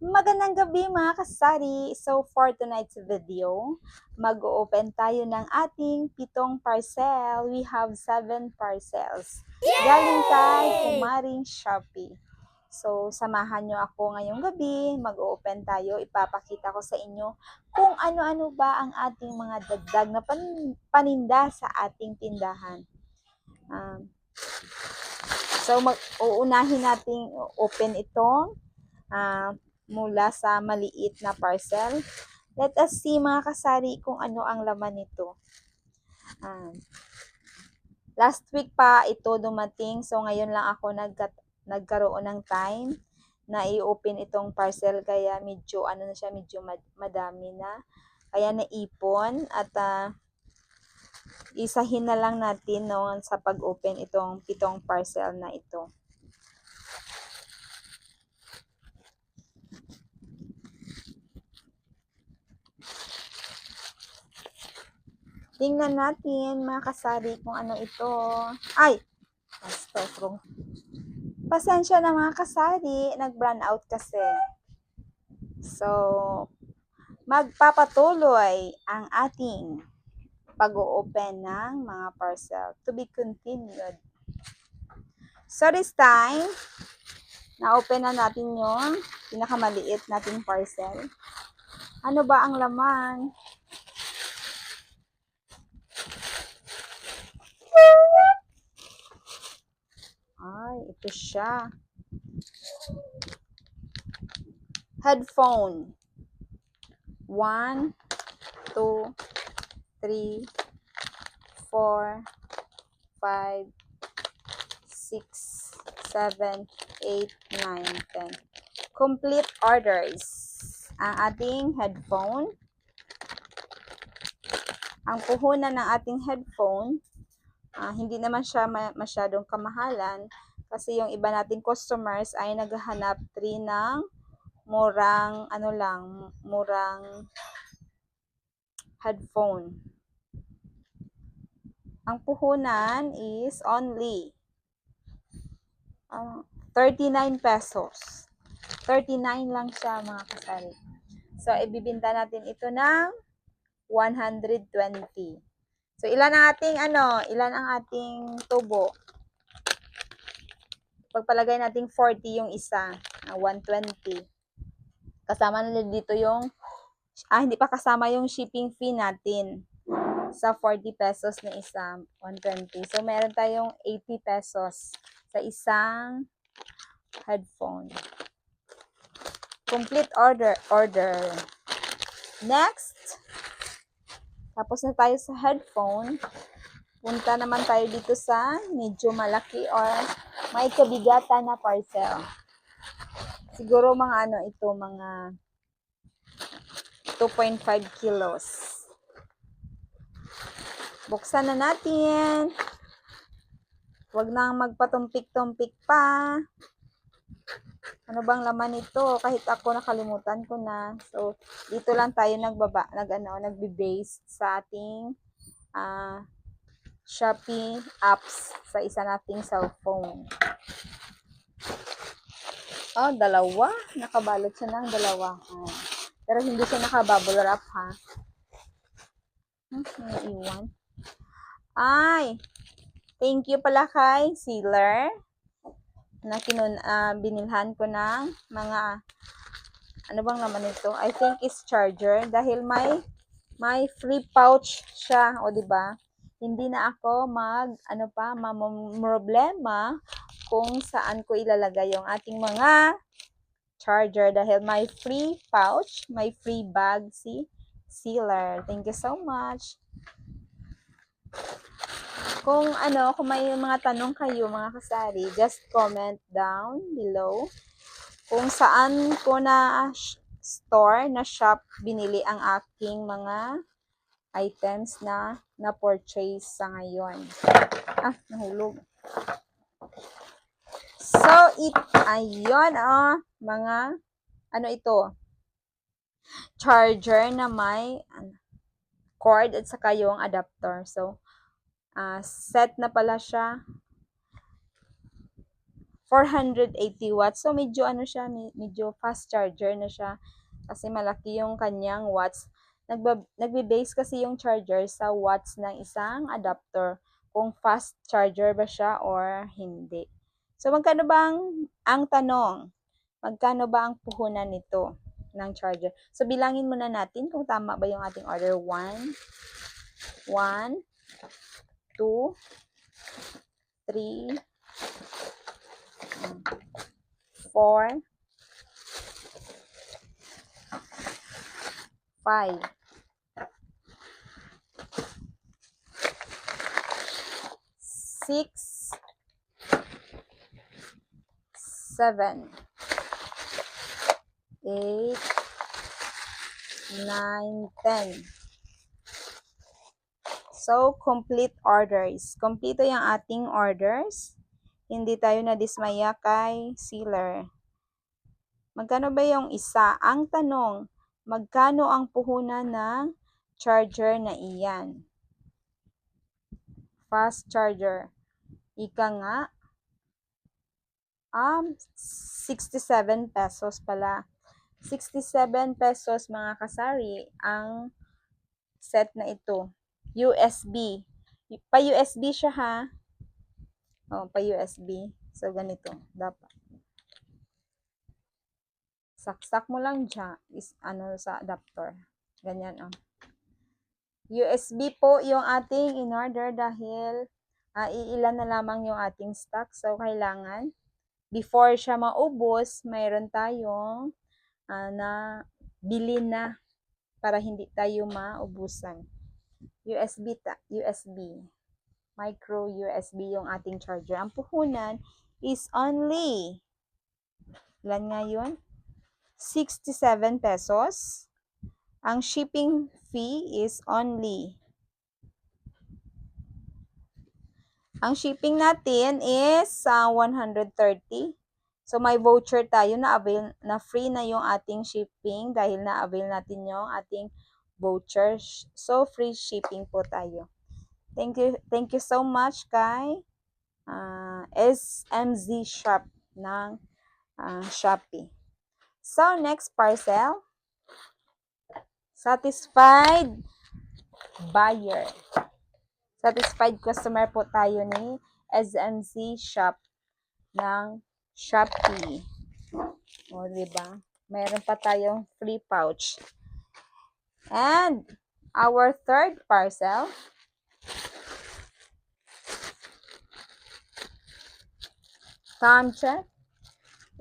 Magandang gabi mga kasari! So for tonight's video, mag-open tayo ng ating 7 parcel. We have 7 parcels. Galing kay Kumaring Shopee. So samahan nyo ako ngayong gabi, mag-open tayo. Ipapakita ko sa inyo kung ano-ano ba ang ating mga dagdag na paninda sa ating tindahan. Uunahin nating open itong mula sa maliit na parcel. Let us see mga kasari kung ano ang laman nito. Last week pa ito dumating, so ngayon lang ako nagkaroon ng time na i-open itong parcel, kaya medyo medyo madami na. Kaya naipon at isahin na lang natin sa pag-open itong 7 parcel na ito. Tingnan natin mga kasari kung ano ito. Ay! Pasensya na mga kasari, nag-brownout out kasi. So, magpapatuloy ang ating pag-o-open ng mga parcel. To be continued. So this time, na-open na natin yung pinakamaliit nating parcel. Ano ba ang laman? Ay, ito siya. Headphone. 1, 2, 3, 4, 5, 6, 7, 8, 9, 10. Complete orders. Ang ating headphone. Ang puhunan ng ating headphone, hindi naman siya masyadong kamahalan kasi yung iba nating customers ay naghahanap rin ng murang headphone. Ang puhunan is only 39 pesos. 39 lang siya mga kasari. So, ibibinta natin ito ng 120. So, ilan ang ating tubo? Pagpalagay natin 40 yung isa, 120. Kasama na dito yung, hindi pa kasama yung shipping fee natin. Sa 40 pesos na isa, 120. So, meron tayong 80 pesos sa isang headphone. Complete order. Next, tapos na tayo sa headphone. Punta naman tayo dito sa medyo malaki or may kabigatan na parcel. Siguro mga mga 2.5 kilos. Buksan na natin. Huwag nang magpatumpik-tumpik pa. Ano bang laman nito? Kahit ako nakalimutan ko na. So, dito lang tayo nagbe-base sa ating Shopee apps sa isa nating cellphone. Oh, dalawa. Nakabalot siya ng dalawa. Pero hindi siya nakabubble wrap, ha? Naiiwan. Ay! Thank you pala kay sealer na binilhan ko ng mga ano bang naman ito? I think it's charger dahil may free pouch siya, o di ba? Hindi na ako problema kung saan ko ilalagay yung ating mga charger dahil may free pouch, may free bag si sealer. Thank you so much. Kung may mga tanong kayo mga kasari, just comment down below kung saan ko na store na shop binili ang aking mga items na purchase sa ngayon. Nahulog. So, ayun, mga, ito? Charger na may cord at saka yung adapter. So, set na pala siya. 480 watts. So, medyo ano siya, medyo fast charger na siya. Kasi malaki yung kanyang watts. Nagbe-base kasi yung charger sa watts ng isang adapter. Kung fast charger ba siya or hindi. So, magkano ba ang tanong? Magkano ba ang puhunan nito ng charger? So, bilangin muna natin kung tama ba yung ating order. 1, 2, 3, 4, 5, 6, 7, 8, 9, 10. So, complete orders. Kompleto yung ating orders. Hindi tayo nadismaya kay sealer. Magkano ba yung isa? Ang tanong, magkano ang puhunan ng charger na iyan? Fast charger. Ika nga, 67 pesos pala. 67 pesos mga kasari ang set na ito. USB. Pa-USB siya ha. Oh, pa-USB. So, ganito. Dapat. Saksak mo lang dyan. Sa adapter. Ganyan, oh. USB po yung ating in-order dahil iilan na lamang yung ating stock. So, kailangan, before siya maubos, mayroon tayong na bili na para hindi tayo maubusan. USB. Micro USB yung ating charger. Ang puhunan is only, ilan nga yun? 67 pesos. Ang shipping fee is only, ang shipping natin is 130. So, may voucher tayo na free na yung ating shipping dahil na-avail natin yung ating voucher. So, free shipping po tayo. Thank you so much kay SMZ Shop ng Shopee. So, next parcel. Satisfied buyer. Satisfied customer po tayo ni SMZ Shop ng Shopee. O, diba? Mayroon pa tayong free pouch. And, our third parcel. Time check.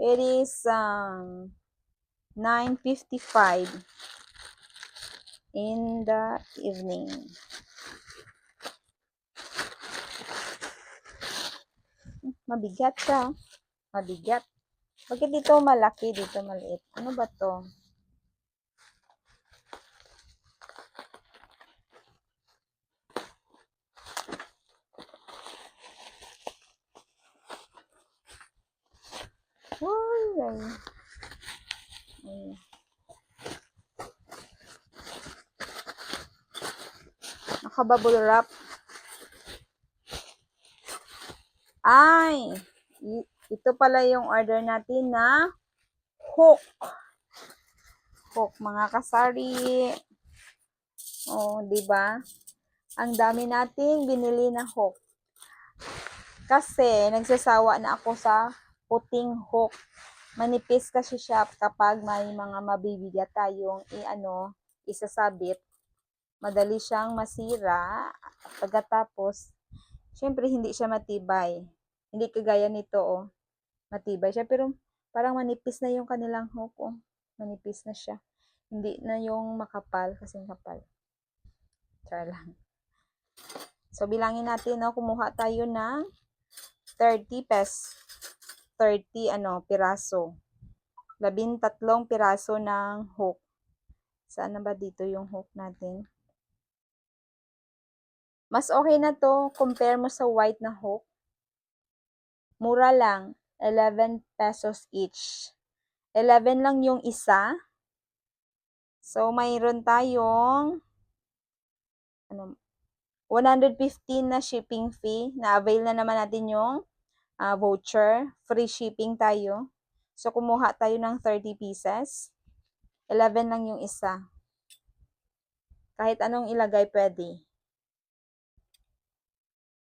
It is 9:55 in the evening. Mabigat siya. Mabigat. Bakit dito malaki, dito maliit? Ano ba to? Ay. Nakabubble wrap. Ay, ito pala yung order natin na hook. Hook, mga kasari. Oh, di ba? Ang dami nating binili na hook. Kasi nagsasawa na ako sa puting hook. Manipis kasi siya kapag may mga mabibigat tayong isasabit. Madali siyang masira. Pagkatapos, syempre hindi siya matibay. Hindi kagaya nito, oh. Matibay siya, pero parang manipis na yung kanilang hook, oh. Manipis na siya. Hindi na yung makapal, kasing kapal. Char lang. So, bilangin natin, no, kumuha tayo ng 30 piraso. 13 piraso ng hook. Saan na ba dito yung hook natin? Mas okay na to, compare mo sa white na hook. Mura lang, 11 pesos each. 11 lang yung isa. So, mayroon tayong 115 na shipping fee. Na-avail na naman natin yung voucher. Free shipping tayo. So, kumuha tayo ng 30 pieces. 11 lang yung isa. Kahit anong ilagay, pwede.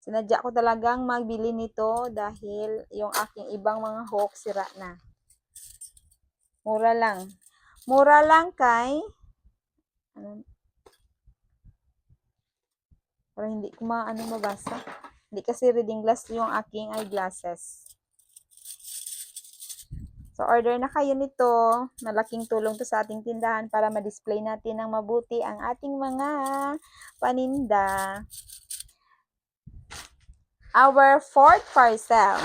Sinadya ko talagang magbili nito dahil yung aking ibang mga hook sira na. Mura lang. Mura lang kay para hindi ko mabasa. Hindi kasi reading glass yung aking eyeglasses. So, order na kayo nito. Malaking tulong to sa ating tindahan para ma-display natin ng mabuti ang ating mga paninda. Our fourth parcel.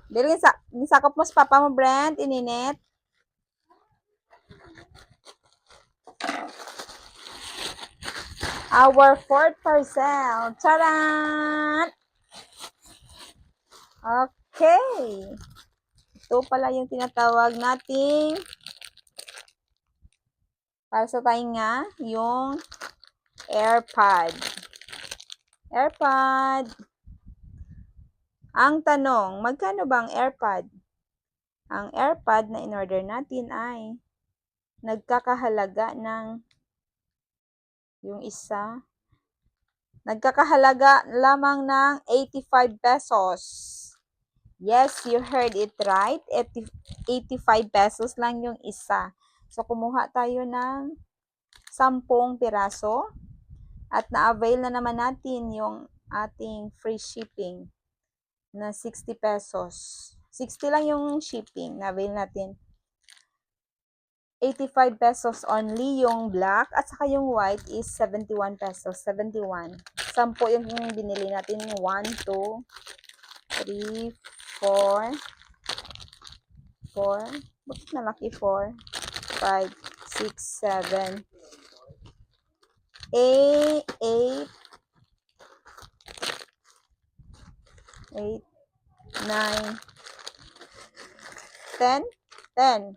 Dili nisakop mo sa papa mo, Brent, ininit. Our fourth parcel. Charan! Okay. Ito pala yung tinatawag nating para sa tainga, yung AirPod. AirPod. Ang tanong, magkano ba ang AirPod? Ang AirPod na in-order natin ay nagkakahalaga ng yung isa. Nagkakahalaga lamang ng 85 pesos. Yes, you heard it right. 85 pesos lang yung isa. So, kumuha tayo ng 10 piraso. At na-avail na naman natin yung ating free shipping na 60 pesos. 60 lang yung shipping. Na-avail natin. 85 pesos only yung black at saka yung white is 71 pesos. 71. 10 yung binili natin. 1, 2, 3, 4, 4. Bakit malaki 4? 5, 6, 7, 8, 9, 10, 10.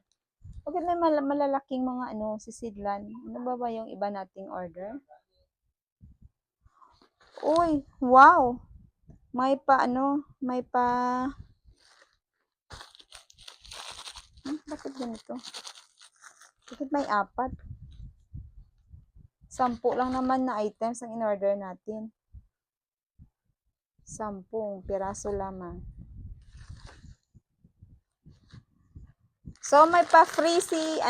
Bakit may malalaking mga sisidlan? Ano ba yung iba nating order? Uy, wow! May pa bakit ganito? Bakit may 4? 10 lang naman na items ang in-order natin. 10 piraso lamang. So, may pa-free si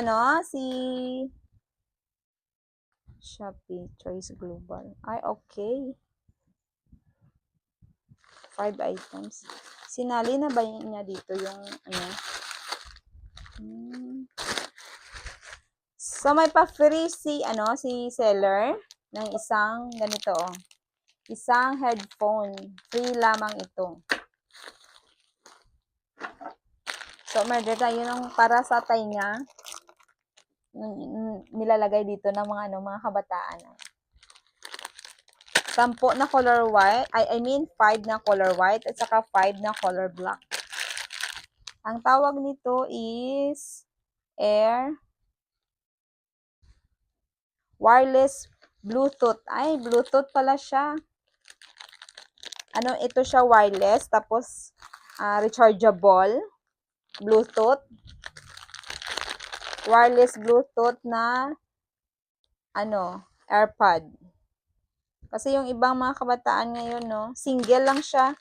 Shopee Choice Global. Ay, okay. 5 items. Sinali na ba niya dito yung So, may pa-free si seller ng isang ganito, isang headphone. Free lamang ito. So, order tayo ng para sa tainga. Nilalagay dito ng mga kabataan. 10 na color white, I mean 5 na color white at saka 5 na color black. Ang tawag nito is wireless Bluetooth. Ay, Bluetooth pala siya. Ito siya wireless, tapos rechargeable Bluetooth. Wireless Bluetooth na AirPod. Kasi yung ibang mga kabataan ngayon, single lang siya.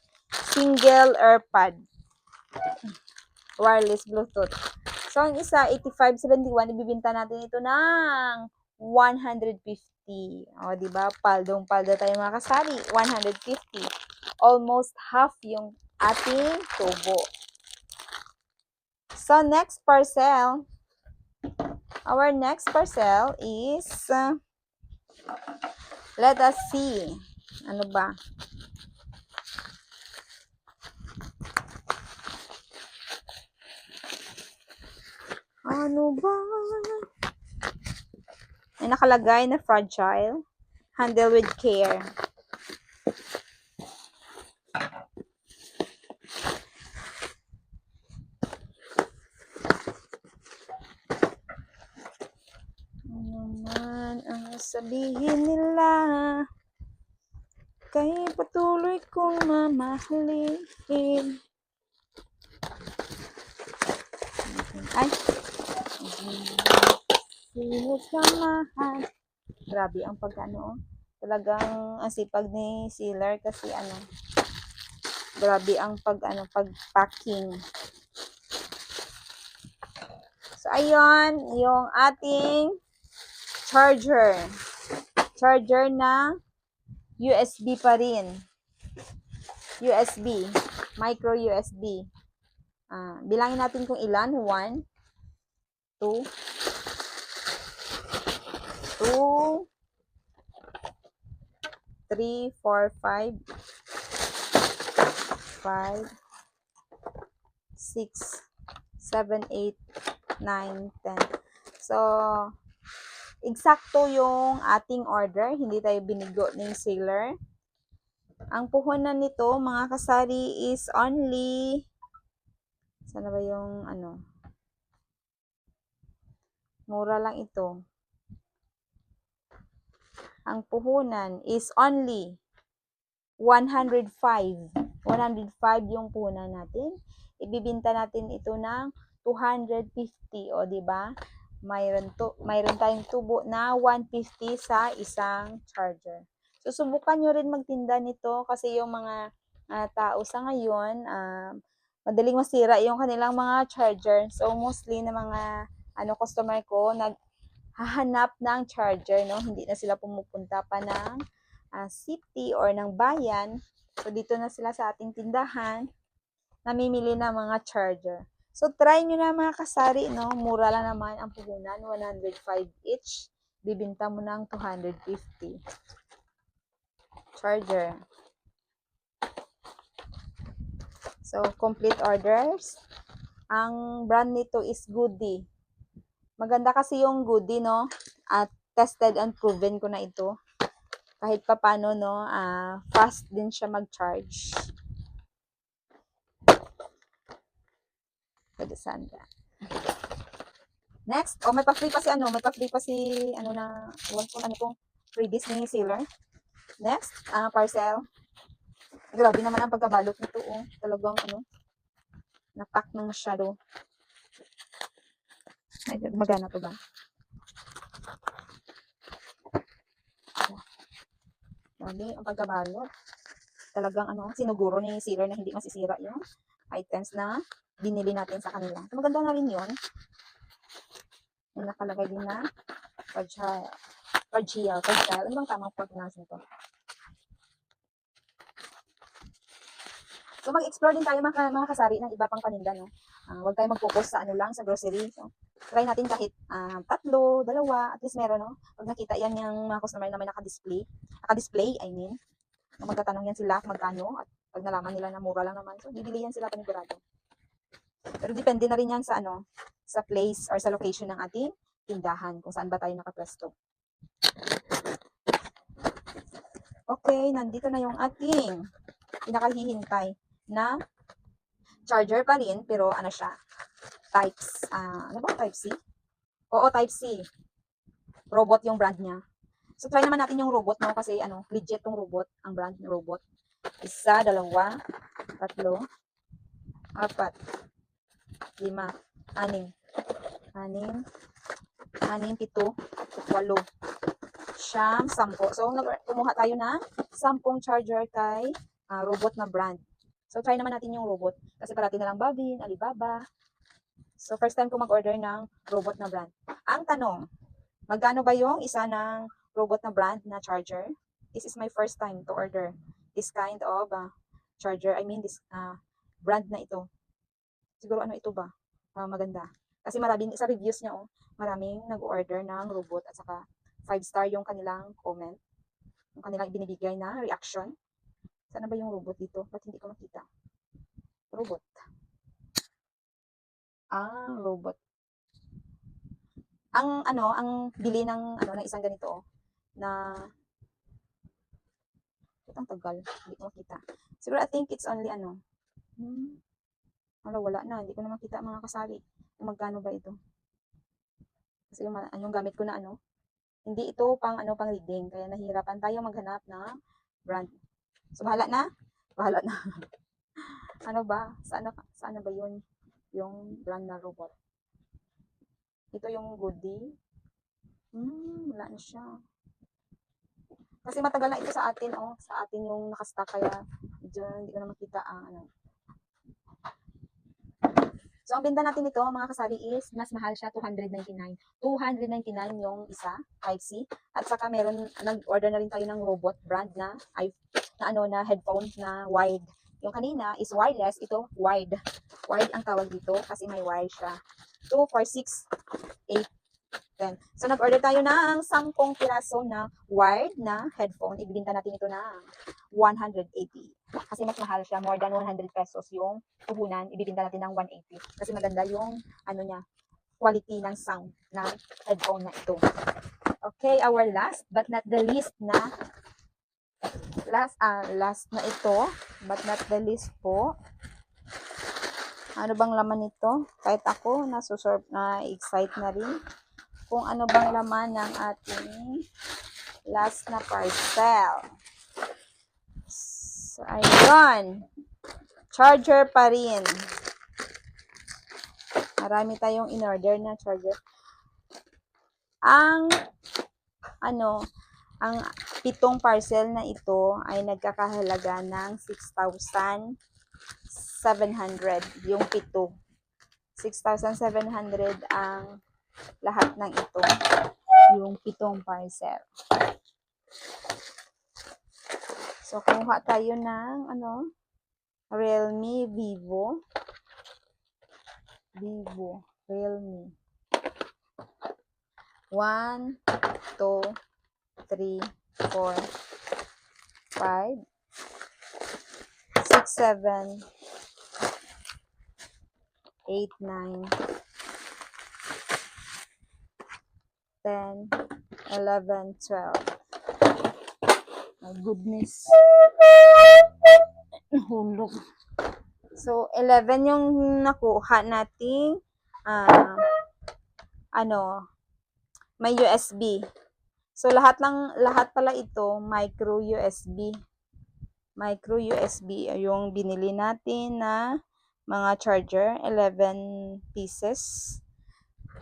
Single AirPod. Wireless Bluetooth. So, ang isa, 85.71, ibibinta natin ito ng 150. O, diba? Paldong-paldo tayo mga kasari. 150. Almost half yung ating tubo. So, next parcel. Our next parcel is let us see. Ano ba? Ano ba? May nakalagay na fragile. Handle with care. Ano man ang sabihin nila. Kay patuloy kong mamahalin. Ay, sinusamahan. Grabe ang pagkano. Talagang ang sipag ni Sealer kasi ano, grabe ang pagpacking. So, ayun, yung ating charger. Charger na USB pa rin. USB. Micro USB. Bilangin natin kung ilan. 1, 2, 2, 3, 4, 5, 5, 6, 7, 8, 9, 10. So, eksakto yung ating order. Hindi tayo binigo ng seller. Ang puhunan nito, mga kasari, is only, sana ba yung ano, mura lang ito. Ang puhunan is only 105. 105 yung puhunan natin. Ibibinta natin ito ng 250. O, di ba? Mayroon tayong tubo na 150 sa isang charger. Susubukan nyo rin magtinda nito kasi yung mga tao sa ngayon, madaling masira yung kanilang mga charger. So, mostly na mga customer ko, hahanap ng charger, no? Hindi na sila pumupunta pa ng city or ng bayan. So, dito na sila sa ating tindahan, namimili ng mga charger. So, try nyo na mga kasari, no? Mura lang naman ang puhunan, 105 each. Bibinta mo ng 250. Charger. So, complete orders. Ang brand nito is Goody. Maganda kasi yung Goody, no? At tested and proven ko na ito. Kahit pa paano, no? Fast din siya mag-charge. Pwede saan ka. Next, may pa-free pa si freebies ni sealer. Next, parcel. Grabe naman ang pagkabalot nito, oh. Talagang napak ng masyado. Ay, magana to ba? Grabe ang pagkabalot. Talagang sinuguro ni sealer na hindi masisira yung items na binili natin sa kanila. So, maganda na rin yun. May nakalagay din na fragile. Ano bang tamang pag-pronounce nito? So, mag-explore din tayo mga kasari ng iba pang paninda, no? Huwag tayo mag-focus sa sa grocery. So, try natin kahit 3, 2, at least meron, no? Pag nakita yan yung mga customer na may naka-display, I mean, magtatanong yan sila magkano, at pag nalaman nila na mura lang naman, so, bibili yan sila panigurado. Pero depende na rin yan sa sa place or sa location ng ating tindahan, kung saan ba tayo nakapwesto. Okay, nandito na yung ating pinakahihintay na charger pa rin, pero siya, Type C? Oo, Type C. Robot yung brand niya. So, try naman natin yung robot, no? Kasi, legit tong robot, ang brand ng robot. 1, 2, 3, 4, 5, 6, 7, 8, 10. So, kumuha tayo na 10 charger kay robot na brand. So, try naman natin yung robot. Kasi parati na lang Babin, Alibaba. So, first time ko mag-order ng robot na brand. Ang tanong, magkano ba yung isa ng robot na brand na charger? This is my first time to order this kind of charger. I mean, this brand na ito. Siguro ito ba? Maganda. Kasi maraming, sa reviews niya, maraming nag-order ng robot at saka 5-star yung kanilang comment. Yung kanilang binibigay na reaction. Sana ba yung robot dito? Ba't hindi ko makita? Robot. Robot. Ang bili ng isang ganito, na ang tagal, hindi ko makita. Siguro I think it's only wala na, hindi ko na makita mga kasari. Kung magkano ba ito? Kasi yung gamit ko na hindi ito pang reading, kaya nahihirapan tayo maghanap ng brand. So, bahala na. Bahala na. Ano ba? Saan na ba yun? Yung brand na robot. Ito yung goodie. Wala na siya. Kasi matagal na ito sa atin, oh. Sa atin yung nakastock, kaya medyo hindi ko na makita ang ano. So, ang benta natin nito, mga kasari, is mas mahal siya, 299. 299 yung isa, Type C. At saka meron, nag-order na rin tayo ng robot brand na na headphone na wired. Yung kanina is wireless, ito wired. Wired ang tawag dito kasi may wire siya. 2, 4, 6, 8, 10. So, nag-order tayo ng 10 piraso na wired na headphone. Ibibenta natin ito ng 180. Kasi mas mahal siya. More than 100 pesos yung puhunan. Ibibenta natin ng 180. Kasi maganda yung ano niya, quality ng sound ng headphone na ito. Okay, our last but not the least na last na ito, but not the least po. Ano bang laman nito? Kahit ako, na-excite na rin kung ano bang laman ng ating last na parcel. So, ayun. Charger pa rin. Marami tayong in-order na charger. Ang 7 parcel na ito ay nagkakahalaga ng 6,700. Yung 7. 6,700 ang lahat ng ito. Yung 7 parcel. So, kumuha tayo ng Realme, Vivo, Realme. 1, 2, 3, 4, 5, 6, 7, 8, 9, 10, 11, 12. My goodness. Hulog. So, 11 yung nakuha nating may USB. So, lahat pala ito, micro USB. Micro USB yung binili natin na mga charger, 11 pieces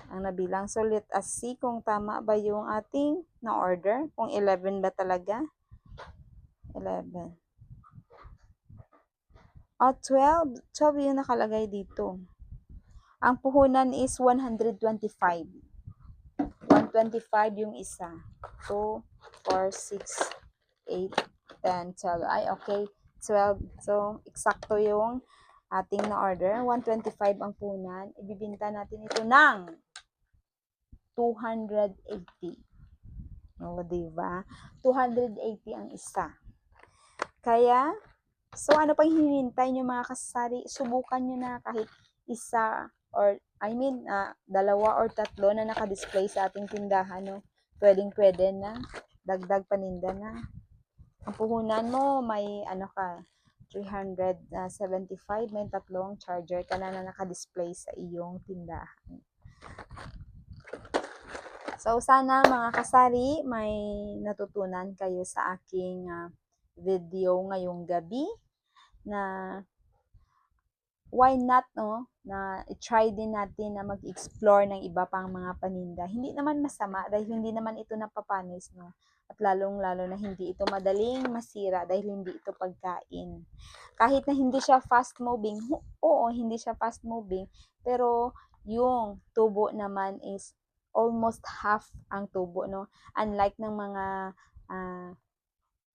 ang nabilang. So, let us see kung tama ba yung ating na-order. Kung 11 ba talaga. 11. 12. 12 yung nakalagay dito. Ang puhunan is 125. 125 yung isa. 2, 4, 6, 8, 10, 12. Ay, okay. 12. So, eksakto yung ating na-order. 125 ang puhunan. Ibibinta natin ito ng 280. O, diba? 280 ang isa. Kaya, so ano pang hinihintay nyo mga kasari? Subukan nyo na kahit isa or dalawa or tatlo na naka-display sa ating tindahan, no? Pwedeng-pwede na. Dagdag paninda na. Ang puhunan mo, may 375, may tatlong charger ka na naka-display sa iyong tindahan. So, sana mga kasari, may natutunan kayo sa aking video ngayong gabi na why not, no? Na i-try din natin na mag-explore ng iba pang mga paninda. Hindi naman masama dahil hindi naman ito napapanis, no? At lalong-lalo na hindi ito madaling masira dahil hindi ito pagkain. Kahit na hindi siya fast moving, oo, hindi siya fast moving, pero yung tubo naman is almost half ang tubo, no? Unlike ng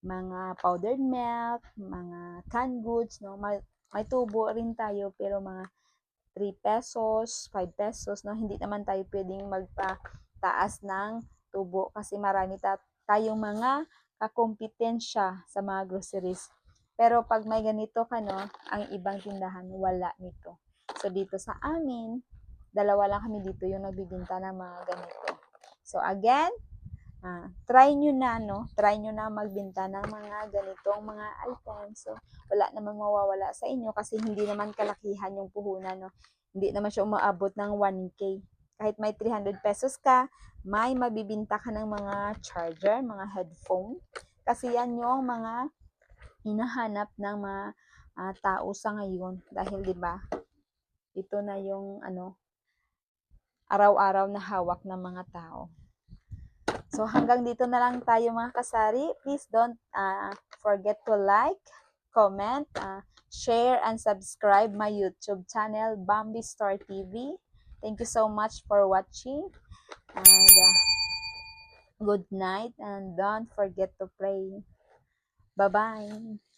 mga powdered milk, mga canned goods, no? May tubo rin tayo pero mga 3 pesos, 5 pesos, no? Hindi naman tayo pwedeng magpataas ng tubo kasi marami tayong mga kakompetensya sa mga groceries. Pero pag may ganito ka, no, ang ibang tindahan wala nito. So dito sa amin, dalawa lang kami dito yung nagbibenta ng mga ganito. So again, try nyo na, no? Try nyo na magbenta ng mga ganitong mga items. So, wala naman mawawala sa inyo kasi hindi naman kalakihan yung puhunan, no? Hindi naman siya umaabot ng 1K. Kahit may 300 pesos ka, may mabibinta ka ng mga charger, mga headphone. Kasi yan yung mga hinahanap ng mga tao sa ngayon dahil 'di ba ito na yung araw-araw na hawak ng mga tao. So hanggang dito na lang tayo mga kasari. Please don't forget to like, comment, share, and subscribe my YouTube channel, Bambi Store TV. Thank you so much for watching, and good night, and don't forget to pray. Bye-bye.